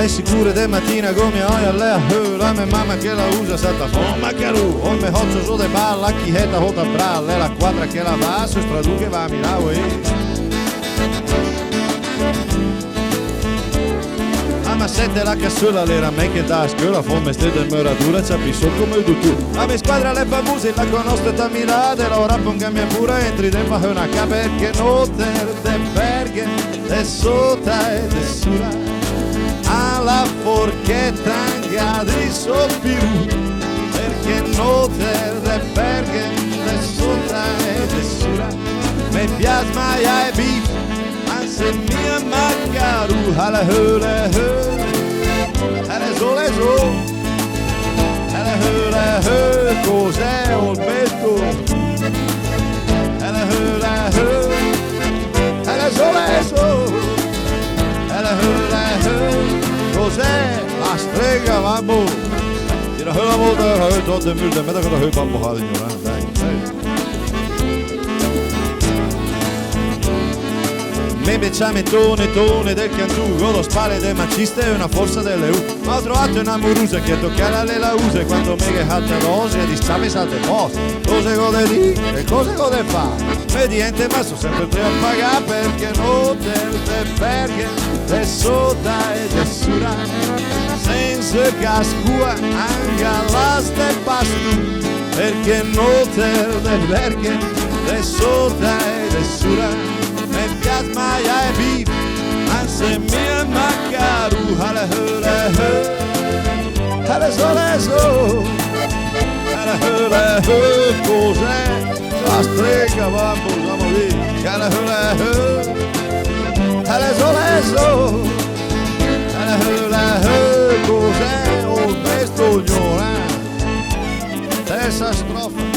Lei sicura de mattina come oia lei la mia mamma che la usa salta forma che lu o me hoccio su de balla chi heta hota bralle la quadra che la va su stradu che va a Milano ma sette la cassola l'era me che da scuola forme stede muratura c'ha piso come tu la mia squadra le famose la conosco da Milano la ora ponga mia pura entri dentro una capa perché noter de bergen de sota e de sura alla forchetta di sopiru perché noter de bergen de sota e de sura me piasma e bif se mia maccaru alla höle alla sole so alla höle cos'è il petto alla höle alla sole so alla höle cos'è la strega mambo tira höla volta tot de mulde med da höla mambo hade ju dai me becciame tone del cantugo lo spale del macista e una forza delle U ma ho trovato una murusa che toccava la usa e quando me che hatte rose e diciamo salte post cose gode lì e cose gode fa mediante ma so sempre tre a pagare perché non te perché te sota e te sura senza cascua anche alla ste pastu perché non te perché te sota e te sura me piasma e bif anse mia maccaru alla sole so alla cos'è la strega mambo siamo lì alla sole so alla cos'è un testo ignorante terza strofa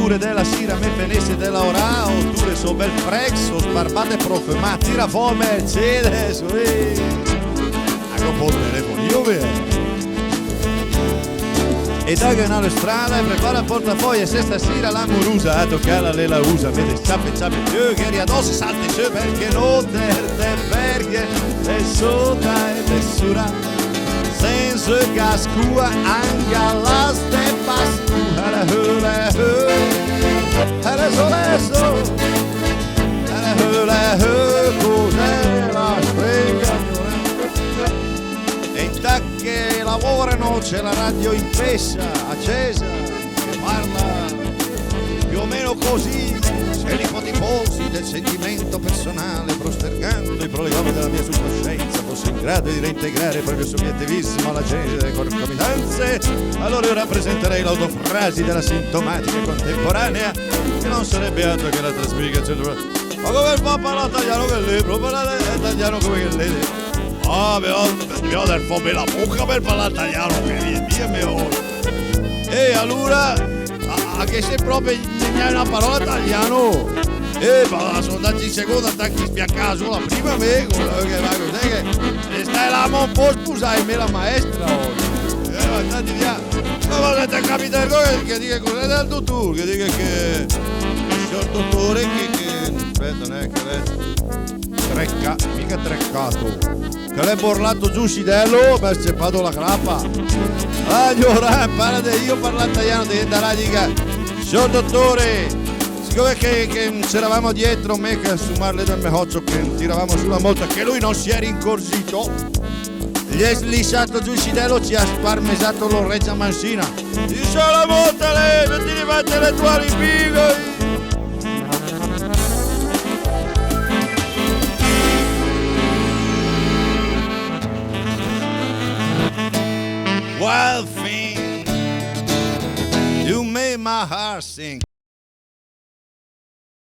sicure della sera me penesse della ora oppure so bel frex o sparbate profumate tira fuori Mercedes a un po' il telefono io vedo e da che una strada e prepara il portafoglio e se stasera la murusa a toccare la usa vede ciappe più che riadossi salti su perché non te perché te sota e te sura senza cascua anche alla stepa alla sole so alla cos'è la strega e intanto che lavorano c'è la radio in pessa accesa che parla più o meno così se li potiposi del sentimento personale prostergando i problemi della mia subcoscienza fosse in grado di reintegrare proprio soggettivissimo alla genesi delle concomitanze allora io rappresenterei l'autofrasi della sintomatica contemporanea che non sarebbe altro che la trasmigrazione ma come fa a parlare italiano che lei proprio parlare italiano come che lei mi ho del fome la bocca per parlare italiano che via e allora che se proprio insegnare una parola italiano ma sono andato in seconda attacchi spiaccata sulla prima me che va cos'è che stai là ma un po' scusai me la maestra oggi andati via ma ti capita che dica cos'è del dottore che dica che c'è il dottore che aspetta neanche adesso mica treccato che l'hai borlato giù Sidello mi ha sceppato la grappa allora io parlo italiano di andare dica signor dottore siccome che c'eravamo dietro me che a sumarle del mehoccio che tiravamo sulla moto che lui non si è rincorsito gli è slisciato giù il Sidello ci ha sparmesato l'orecchia mansina dice la moto lei non ti rifate le tue ripigo wild thing you made my heart sing